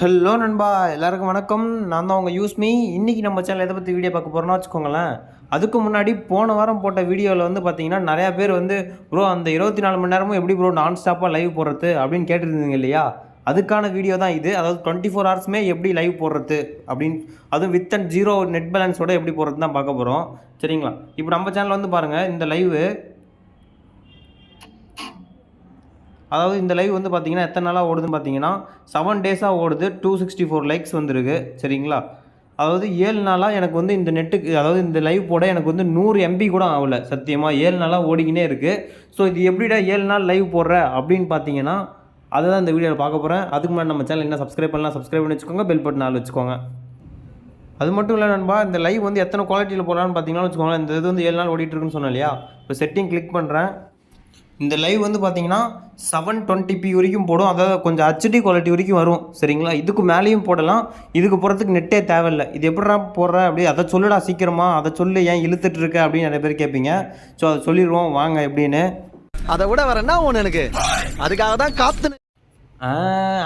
Hello நண்பா, எல்லாருக்கும் வணக்கம். நான் தான் உங்கள் யூஸ்மி. இன்றைக்கி நம்ம சேனல் எதை பற்றி வீடியோ பார்க்க போகிறோன்னா வச்சுக்கோங்களேன். அதுக்கு முன்னாடி போன வாரம் போட்ட வீடியோவில் வந்து பார்த்தீங்கன்னா நிறையா பேர் வந்து ப்ரோ அந்த 24 மணி நேரமும் எப்படி ப்ரோ நான் ஸ்டாப்பாக லைவ் போடுறது அப்படின்னு கேட்டுருந்தீங்க இல்லையா? அதுக்கான வீடியோ தான் இது. அதாவது 24 ஹவர்ஸுமே எப்படி லைவ் போடுறது அப்படின்னு, அதுவும் வித் அண்ட் ஜீரோ நெட் பேலன்ஸோட எப்படி போடுறது தான் பார்க்க போகிறோம். சரிங்களா? இப்போ நம்ம சேனல் வந்து பாருங்கள், இந்த லைவு அதாவது இந்த லைவ் வந்து பார்த்தீங்கன்னா எத்தனை நாளாக ஓடுதுன்னு பார்த்தீங்கன்னா 7 டேஸாக ஓடுது. 264 லைக்ஸ் வந்துருக்கு. சரிங்களா? அதாவது 7 நாளாக எனக்கு வந்து இந்த நெட்டுக்கு, அதாவது இந்த லைவ் போட எனக்கு வந்து 100 MB கூட ஆகலை. சத்தியமாக 7 நாளாக ஓடிக்கினே இருக்குது. ஸோ இது எப்படிடா 7 நாள் லைவ் போடுற அப்படின்னு பார்த்தீங்கன்னா அதை தான் இந்த வீடியோவில் பார்க்க போகிறேன். அதுக்கு முன்னாடி நம்ம சேனல் என்ன சப்ஸ்கிரைப் பண்ணலாம், சப்ஸ்கிரைப் பண்ணி வச்சுக்கோங்க, பெல் பட்டன் ஆல் வச்சுக்கோங்க. அது மட்டும் இல்லை நண்பா, இந்த லைவ் வந்து எத்தனை குவாலிட்டியில் போடலான்னு பார்த்தீங்கன்னா வச்சுக்கோங்களேன். இந்த இது வந்து 7 நாள் ஓடிட்டுருக்குன்னு சொன்னேன் இல்லையா? இப்போ செட்டிங் கிளிக் பண்ணுறேன். இந்த லைவ் வந்து பார்த்தீங்கன்னா 720p வரைக்கும் போடும். அதாவது கொஞ்சம் HD குவாலிட்டி வரைக்கும் வரும். சரிங்களா? இதுக்கு மேலேயும் போடலாம். இதுக்கு போகிறதுக்கு நெட்டே தேவையில்லை. இது எப்படா போடுற அப்படி அதை சொல்லுடா சீக்கிரமா, அதை சொல்லு, ஏன் இழுத்துட்டு இருக்க அப்படின்னு நிறைய பேர் கேட்பீங்க. ஸோ அதை சொல்லிடுவோம் வாங்க எப்படின்னு. அதை விட வரேன்னா ஒன்று எனக்கு அதுக்காக தான் காத்து.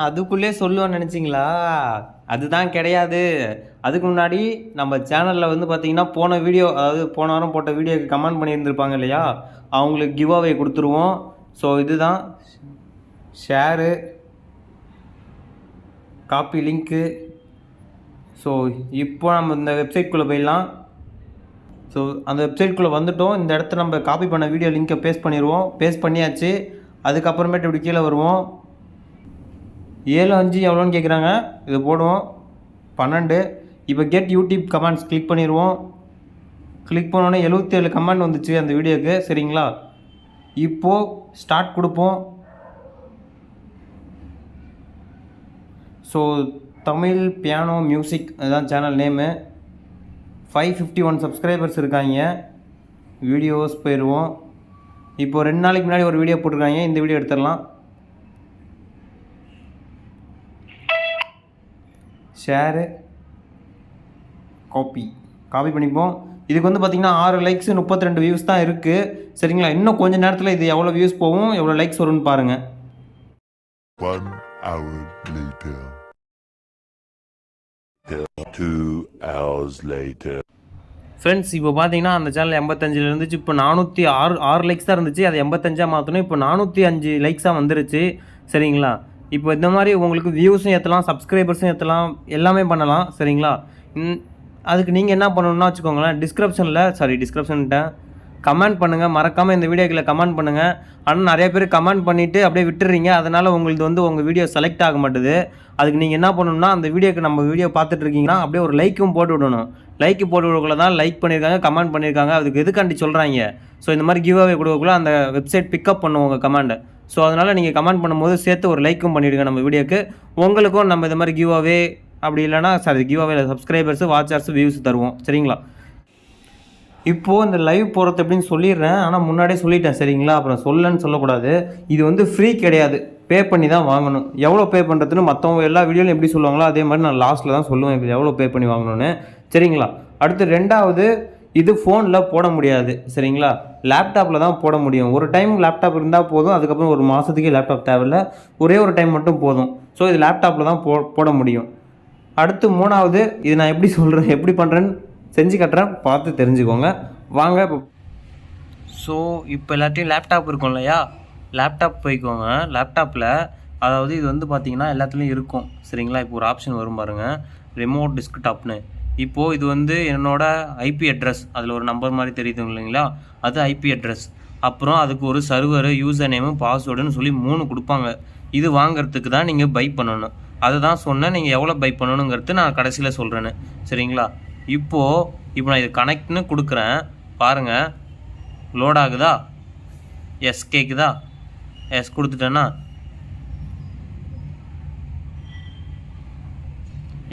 அதுக்குள்ளே சொல்லுவோன்னு நினச்சிங்களா? அதுதான் கிடையாது. அதுக்கு முன்னாடி நம்ம சேனலில் வந்து பார்த்திங்கன்னா போன வீடியோ, அதாவது போன வாரம் போட்ட வீடியோக்கு கமெண்ட் பண்ணியிருந்திருப்பாங்க இல்லையா? அவங்களுக்கு கிவ் அவே கொடுத்துருவோம். ஸோ இதுதான் ஷேரு, காப்பி லிங்க்கு. ஸோ இப்போ நம்ம இந்த வெப்சைட்குள்ளே போயிடலாம். ஸோ அந்த வெப்சைட்குள்ளே வந்துட்டோம். இந்த இடத்த நம்ம காப்பி பண்ண வீடியோ லிங்க்கை பேஸ்ட் பண்ணிடுவோம். பேஸ்ட் பண்ணியாச்சு. அதுக்கப்புறமேட்டு இப்படி கீழே வருவோம். 7.5 எவ்வளோன்னு கேட்குறாங்க. இது போடுவோம் 12. இப்போ கெட் யூடியூப் கமெண்ட்ஸ் கிளிக் பண்ணிடுவோம். கிளிக் பண்ணோன்னே 77 கமெண்ட் வந்துச்சு அந்த வீடியோக்கு. சரிங்களா? இப்போது ஸ்டார்ட் கொடுப்போம். ஸோ தமிழ் பியானோ மியூசிக் அதுதான் சேனல் நேமு. 551 சப்ஸ்கிரைபர்ஸ் இருக்காங்க. வீடியோஸ் போயிடுவோம். இப்போது 2 நாளைக்கு முன்னாடி ஒரு வீடியோ போட்டிருக்காங்க. இந்த வீடியோ எடுத்துடலாம். ஷேரு, காப்பி பண்ணிப்போம். இதுக்கு வந்து பார்த்திங்கன்னா 6 லைக்ஸ் 32 வியூஸ் தான் இருக்குது. சரிங்களா? இன்னும் கொஞ்சம் நேரத்தில் இது எவ்வளோ வியூஸ் போகும், எவ்வளோ லைக்ஸ் வரும்னு பாருங்கள். 1 hour later. 2 hours later. Friends, இப்போ பார்த்தீங்கன்னா அந்த சேனல் 85 இருந்துச்சு. இப்போ 406 லைக்ஸ் தான் இருந்துச்சு. அது 85 மாற்றணும். இப்போ 405 லைக்ஸாக வந்துருச்சு. சரிங்களா? இப்போ இந்த மாதிரி உங்களுக்கு வியூஸும் ஏற்றலாம், சப்ஸ்கிரைபர்ஸும் ஏற்றலாம், எல்லாமே பண்ணலாம். சரிங்களா? அதுக்கு நீங்கள் என்ன பண்ணணும்னா வச்சுக்கோங்களேன், டிஸ்கிரிப்ஷன்கிட்ட கமெண்ட் பண்ணுங்கள். மறக்காமல் இந்த வீடியோக்களை கமெண்ட் பண்ணுங்கள். ஆனால் நிறைய பேர் கமெண்ட் பண்ணிவிட்டு அப்படியே விட்டுறீங்க. அதனால் உங்களுக்கு வந்து உங்கள் வீடியோ செலக்ட் ஆக மாட்டுது. அதுக்கு நீங்கள் என்ன பண்ணணும்னா, அந்த வீடியோக்கு நம்ம வீடியோ பார்த்துட்டு இருக்கீங்கன்னா அப்படியே ஒரு லைக்கும் போட்டு விடணும். லைக்கு போட்டு விடக்குள்ள தான் லைக் பண்ணியிருக்காங்க, கமெண்ட் பண்ணியிருக்காங்க. அதுக்கு எதுக்காண்டி சொல்கிறாங்க? ஸோ இந்த மாதிரி கிவ் அவே கொடுக்கக்குள்ள அந்த வெப்சைட் பிக்கப் பண்ணுவோம் உங்கள் கமெண்டை. ஸோ அதனால் நீங்கள் கமெண்ட் பண்ணும்போது சேர்த்து ஒரு லைக்கும் பண்ணிவிடுங்க நம்ம வீடியோக்கு. உங்களுக்கும் நம்ம இந்த மாதிரி கிவ் அவே அப்படி இல்லைனா give away subscribers, watchers, views தருவோம். சரிங்களா? இப்போது இந்த லைவ் போகிறது எப்படின்னு சொல்லிடுறேன். ஆனால் முன்னாடியே சொல்லிட்டேன். சரிங்களா? அப்புறம் சொல்லன்னு சொல்லக்கூடாது. இது வந்து ஃப்ரீ கிடையாது, பே பண்ணி தான் வாங்கணும். எவ்வளோ பே பண்ணுறதுன்னு மற்றவங்க எல்லா வீடியோலையும் எப்படி சொல்லுவாங்களோ அதே மாதிரி நான் லாஸ்ட்டில் தான் சொல்லுவேன் இப்போ எவ்வளோ பே பண்ணி வாங்கணும்னு. சரிங்களா? அடுத்து 2வது, இது ஃபோனில் போட முடியாது. சரிங்களா? லேப்டாப்பில் தான் போட முடியும். ஒரு டைம் லேப்டாப் இருந்தால் போதும். அதுக்கப்புறம் ஒரு மாதத்துக்கே லேப்டாப் தேவையில்லை. ஒரே ஒரு டைம் மட்டும் போதும். ஸோ இது லேப்டாப்பில் தான் போட முடியும். அடுத்து 3வது, இது நான் எப்படி சொல்கிறேன், எப்படி பண்ணுறேன்னு செஞ்சு கட்டுறேன், பார்த்து தெரிஞ்சுக்கோங்க வாங்க. ஸோ இப்போ எல்லாத்தையும் லேப்டாப் இருக்கும் இல்லையா? லேப்டாப் போய்க்கோங்க. லேப்டாப்பில் அதாவது இது வந்து பார்த்திங்கன்னா எல்லாத்துலேயும் இருக்கும். சரிங்களா? இப்போ ஒரு ஆப்ஷன் வரும் பாருங்கள், ரிமோட் டெஸ்க்டாப்னு. இப்போது இது வந்து என்னோடய ஐபி அட்ரஸ், அதில் ஒரு நம்பர் மாதிரி தெரியுது இல்லைங்களா? அது ஐபி அட்ரஸ். அப்புறம் அதுக்கு ஒரு சர்வரு, யூசர் நேமு, பாஸ்வேர்டுன்னு சொல்லி 3 கொடுப்பாங்க. இது வாங்கிறதுக்கு தான் நீங்கள் பை பண்ணணும். அதை தான் சொன்னேன். நீங்கள் எவ்வளோ பை பண்ணணுங்கிறது நான் கடைசியில் சொல்கிறேன்னு. சரிங்களா? இப்போ நான் இது கனெக்ட்னு கொடுக்குறேன் பாருங்கள். லோட் ஆகுதா? எஸ் கேட்குதா? எஸ் கொடுத்துட்டேன்னா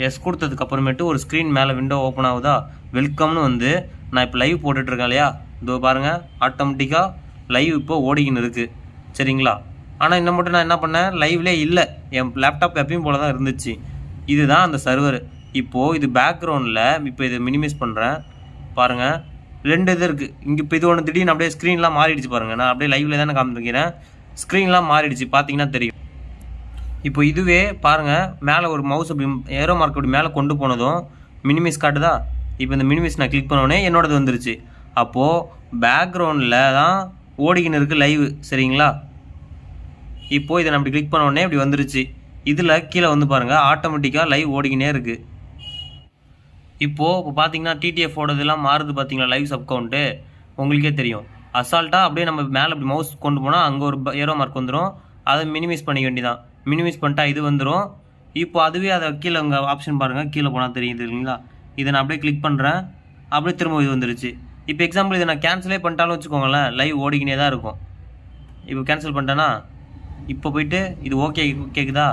எஸ் கொடுத்ததுக்கப்புறமேட்டு ஒரு ஸ்க்ரீன் மேலே விண்டோ ஓப்பன் ஆகுதா? வெல்கம்னு வந்து நான் இப்போ லைவ் போட்டுட்ருக்கேன் இல்லையா? இதோ பாருங்கள், ஆட்டோமேட்டிக்காக லைவ் இப்போ ஓடிக்கின்னு இருக்குது. சரிங்களா? ஆனால் இன்னும் மட்டும் நான் என்ன பண்ணேன், லைவ்லே இல்லை. என் லேப்டாப் எப்பயும் போல தான் இருந்துச்சு. இதுதான் அந்த சர்வர். இப்போது இது பேக்ரவுண்டில் இப்போ இதை மினிமைஸ் பண்ணுறேன் பாருங்கள். 2 இது இருக்குது இங்கே. இப்போ இது ஒன்று திடீர்னு அப்படியே ஸ்க்ரீன்லாம் மாறிடுச்சு பாருங்கள். நான் அப்படியே லைவ்ல தானே காமிக்கிறேன். ஸ்க்ரீன்லாம் மாறிடுச்சு, பார்த்தீங்கன்னா தெரியும். இப்போ இதுவே பாருங்கள், மேலே ஒரு மவுஸ் அப்படி ஏரோ மார்க் அப்படி மேலே கொண்டு போனதும் மினிமைஸ் காட்டுதா. இப்போ இந்த மினிமைஸ் நான் கிளிக் பண்ணோடனே என்னோடது வந்துருச்சு. அப்போது பேக்ரவுண்டில் தான் ஓடிக்கின்னு இருக்குது லைவ், சரிங்களா. இப்போது இதை நான் அப்படி கிளிக் பண்ண உடனே இப்படி வந்துருச்சு. இதில் கீழே வந்து பாருங்கள், ஆட்டோமேட்டிக்காக லைவ் ஓடிக்கினே இருக்குது. இப்போது பார்த்தீங்கன்னா டிடிஎஃபோடதெல்லாம் மாறுது பார்த்தீங்களா, லைவ் சப் கவுண்ட்டு உங்களுக்கே தெரியும். அசால்ட்டாக அப்படியே நம்ம மேலே அப்படி மவுஸ் கொண்டு போனால் அங்கே ஒரு ஏரோ மார்க் வந்துடும். அதை மினிமைஸ் பண்ணிக்க வேண்டியதான். மினிமைஸ் பண்ணிட்டா இது வந்துடும். இப்போ அதுவே அதை கீழே அங்கே ஆப்ஷன் பாருங்கள், கீழே போனால் தெரியுது இல்லைங்களா. இதை நான் அப்படியே கிளிக் பண்ணுறேன், அப்படியே திரும்ப இது வந்துருச்சு. இப்போ எக்ஸாம்பிள் இதை நான் கேன்சலே பண்ணிட்டாலும் வச்சுக்கோங்களேன், லைவ் ஓடிக்கினே தான் இருக்கும். இப்போ கேன்சல் பண்ணிட்டேன்னா இப்போ போயிட்டு இது ஓகே கேட்குதா,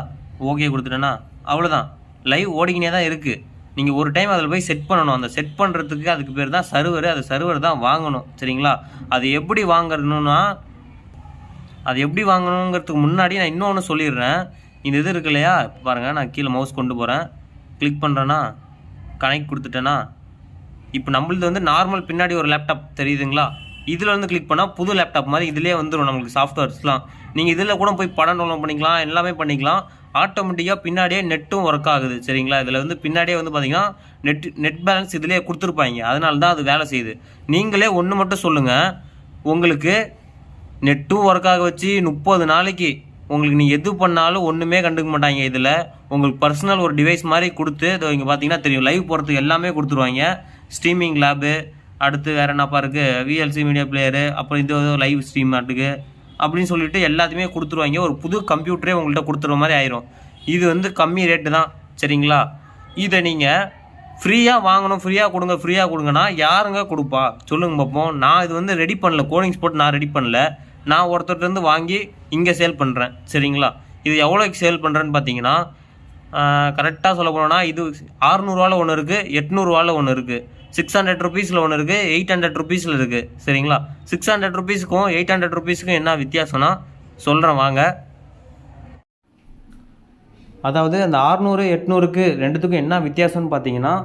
ஓகே கொடுத்துட்டேன்னா அவ்வளோதான், லைவ் ஓடிக்கினே தான் இருக்குது. நீங்கள் ஒரு டைம் அதில் போய் செட் பண்ணணும். அந்த செட் பண்ணுறதுக்கு அதுக்கு பேர் தான் சர்வர். அது சர்வர் தான் வாங்கணும், சரிங்களா. அது எப்படி வாங்கணும்னா, அது எப்படி வாங்கணுங்கிறதுக்கு முன்னாடி நான் இன்னொன்று சொல்லிடுறேன். இந்த இது இருக்கு இல்லையா, இப்போ பாருங்கள், நான் கீழே மவுஸ் கொண்டு போகிறேன், கிளிக் பண்ணுறேன்னா கனெக்ட் கொடுத்துட்டேன்னா இப்போ நம்மளது வந்து நார்மல் பின்னாடி ஒரு லேப்டாப் தெரியுதுங்களா. இதில் வந்து கிளிக் பண்ணால் புது லேப்டாப் மாதிரி இதிலே வந்துடும் நம்மளுக்கு சாஃப்ட்வேர்ஸ்லாம். நீங்கள் இதில் கூட போய் படம் டவுன்லோட் பண்ணிக்கலாம், எல்லாமே பண்ணிக்கலாம். ஆட்டோமேட்டிக்காக பின்னாடியே நெட்டும் ஒர்க் ஆகுது, சரிங்களா. இதில் வந்து பின்னாடியே வந்து பார்த்தீங்கன்னா நெட் பேலன்ஸ் இதிலே கொடுத்துருப்பாங்க, அதனால தான் அது வேலை செய்யுது. நீங்களே ஒன்று மட்டும் சொல்லுங்கள், உங்களுக்கு நெட்டும் ஒர்க் ஆக வச்சு 30 நாளைக்கு உங்களுக்கு நீங்கள் எது பண்ணாலும் ஒன்றுமே கண்டுக்க மாட்டாங்க. இதில் உங்களுக்கு பர்சனல் ஒரு டிவைஸ் மாதிரி கொடுத்து, இதோ இங்கே பார்த்தீங்கன்னா தெரியும், லைவ் போகிறதுக்கு எல்லாமே கொடுத்துருவாங்க. ஸ்ட்ரீமிங் லேபு, அடுத்து வேறு என்னப்பா இருக்குது, விஎல்சி மீடியா பிளேயரு, அப்புறம் இது லைவ் ஸ்ட்ரீம் ஆட்டுக்கு அப்படின்னு சொல்லிட்டு எல்லாத்தையுமே கொடுத்துருவாங்க. ஒரு புது கம்ப்யூட்டரே உங்கள்கிட்ட கொடுத்துற மாதிரி ஆயிரும். இது வந்து கம்மி ரேட்டு தான், சரிங்களா. இதை நீங்கள் ஃப்ரீயாக வாங்கணும், ஃப்ரீயாக கொடுங்கன்னா யாருங்க கொடுப்பா சொல்லுங்க பார்ப்போம். நான் இது வந்து ரெடி பண்ணல, கோடிங்ஸ் போட்டு நான் ரெடி பண்ணல, நான் ஒருத்தர்கிட்டருந்து வாங்கி இங்கே சேல் பண்ணுறேன், சரிங்களா. இது எவ்வளோக்கு சேல் பண்ணுறேன்னு பார்த்தீங்கன்னா, கரெக்டாக சொல்ல போனோன்னா இது 600 ஒன்று இருக்குது, 800 ஒன்று இருக்குது, 600 ருபீஸில் ஒன்று இருக்குது, 800 ருபீஸில் இருக்குது, சரிங்களா. 600 ருபீஸுக்கும் 800 ருபீஸுக்கும் என்ன வித்தியாசம்னா சொல்கிறேன் வாங்க. அதாவது அந்த 600 800க்கு ரெண்டுத்துக்கும் என்ன வித்தியாசம்னு பார்த்தீங்கன்னா,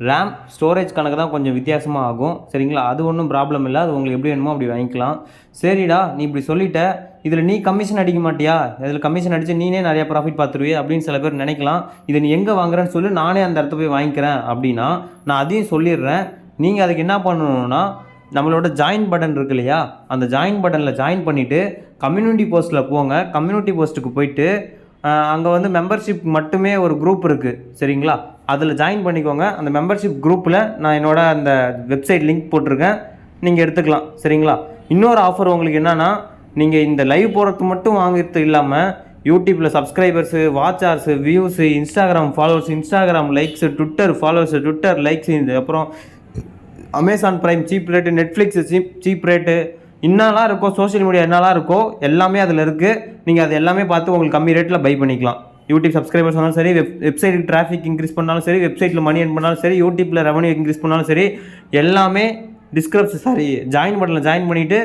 ரேம் ஸ்டோரேஜ் கணக்கு தான் கொஞ்சம் வித்தியாசமாக ஆகும், சரிங்களா. அது ஒன்றும் ப்ராப்ளம் இல்லை, அது உங்களுக்கு எப்படி வேணுமோ அப்படி வாங்கிக்கலாம். சரிடா, நீ இப்படி சொல்லிட்ட, இதில் நீ கமிஷன் அடிக்க மாட்டியா, இதில் கமிஷன் அடித்து நீனே நிறையா ப்ராஃபிட் பார்த்துருவே அப்படின்னு சில பேர் நினைக்கலாம். இதை நீ எங்கே வாங்குறேன்னு சொல்லி நானே அந்த இடத்த போய் வாங்கிக்கிறேன் அப்படின்னா நான் அதையும் சொல்லிடுறேன். நீங்கள் அதுக்கு என்ன பண்ணணுன்னா, நம்மளோட ஜாயின் பட்டன் இருக்கு இல்லையா, அந்த ஜாயின் பட்டனில் ஜாயின் பண்ணிவிட்டு கம்யூனிட்டி போஸ்ட்டில் போங்க. கம்யூனிட்டி போஸ்ட்டுக்கு போயிட்டு அங்கே வந்து மெம்பர்ஷிப் மட்டுமே ஒரு குரூப் இருக்குது, சரிங்களா. அதில் ஜாயின் பண்ணிக்கோங்க. அந்த மெம்பர்ஷிப் குரூப்பில் நான் என்னோட அந்த வெப்சைட் லிங்க் போட்டிருக்கேன், நீங்கள் எடுத்துக்கலாம், சரிங்களா. இன்னொரு ஆஃபர் உங்களுக்கு என்னென்னா, நீங்கள் இந்த லைவ் போகிறது மட்டும் வாங்கிறது இல்லாமல் யூடியூப்பில் subscribers, watch hours, views, Instagram followers, Instagram likes, Twitter followers, Twitter likes, இது அப்புறம் Amazon Prime cheap rate, Netflix cheap rate, என்னெல்லாம் இருக்கோ, சோஷியல் மீடியா என்னெல்லாம் இருக்கோ எல்லாமே அதில் இருக்குது. நீங்கள் அது எல்லாமே பார்த்து உங்களுக்கு கம்மி ரேட்டில் பை பண்ணிக்கலாம். யூடியூப் சப்ஸ்கிரைபர்ஸ் பண்ணாலும் சரி, வெப்சைட்டுக்கு டிராஃபிக் இன்க்ரீஸ் பண்ணாலும் சரி, வெப்சைட்டில் மணி எர்ன் பண்ணாலும் சரி, யூடியூப்பில் ரெவன்யூ இன்க்ரீஸ் பண்ணாலும் சரி, எல்லாமே ஜாயின் பட்டனில் ஜாயின் பண்ணிவிட்டு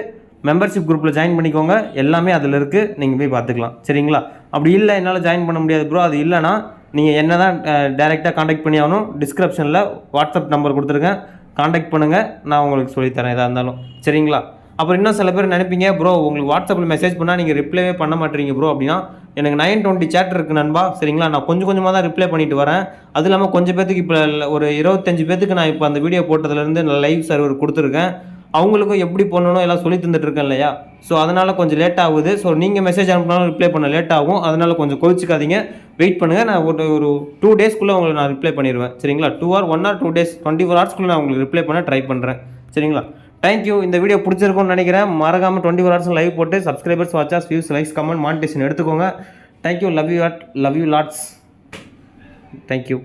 மெம்பர்ஷிப் குரூப்பில் ஜாயின் பண்ணிக்கோங்க. எல்லாமே அதில் இருக்குது, நீங்கள் போய் பார்த்துக்கலாம், சரிங்களா. அப்படி இல்லை என்னால் ஜாயின் பண்ண முடியாது ப்ரோ, அது இல்லைனா நீங்கள் என்ன தான் டேரெக்டாக காண்டாக்ட் பண்ணி ஆகணும். டிஸ்கிரிப்ஷனில் வாட்ஸ்அப் நம்பர் கொடுத்துருக்கேன், காண்டாக்ட் பண்ணுங்கள், நான் உங்களுக்கு சொல்லித்தரேன் எதாக இருந்தாலும், சரிங்களா. அப்புறம் இன்னும் சில பேர் நினைப்பீங்க, ப்ரோ உங்களுக்கு வாட்ஸ்அப்பில் மெசேஜ் பண்ணால் நீங்கள் ரிப்ளைவே பண்ண மாட்டீங்க ப்ரோ அப்படின்னா, எனக்கு 920 சேட் இருக்குது நண்பா, சரிங்களா. நான் கொஞ்சமாக தான் ரிப்ளை பண்ணிட்டு வரேன். அது இல்லாமல் கொஞ்சம் பேத்துக்கு இப்போ ஒரு 25 பேத்துக்கு நான் இப்போ அந்த வீடியோ போட்டதுலேருந்து நான் லைவ் சர்வர் கொடுத்துருக்கேன். அவங்களுக்கும் எப்படி பண்ணணும் எல்லாம் சொல்லி தந்துட்டுருக்கேன் இல்லையா. ஸோ அதனால் கொஞ்சம் லேட் ஆகுது. ஸோ நீங்கள் மெசேஜ் அனுப்பினாலும் ரிப்ளை பண்ண லேட் ஆகும், அதனால் கொஞ்சம் கோவிச்சிக்காதீங்க, வெயிட் பண்ணுங்கள். நான் ஒரு 2 டேஸ்க்குள்ளே உங்களுக்கு நான் ரிப்ளை பண்ணிடுவேன், சரிங்களா. 2 or 1 or 2 days 24 hours நான் உங்களுக்கு ரிப்ளை பண்ண ட்ரை பண்ணுறேன், சரிங்களா. தேங்க்யூ. இந்த வீடியோ பிடிச்சிருக்கும்னு நினைக்கிறேன். மறக்காமல் 24 hours லைவ் போட்டு subscribers, watchers, views, likes, comment, monetization எடுத்துக்கோங்க. Thank you. Love you lots. Thank you.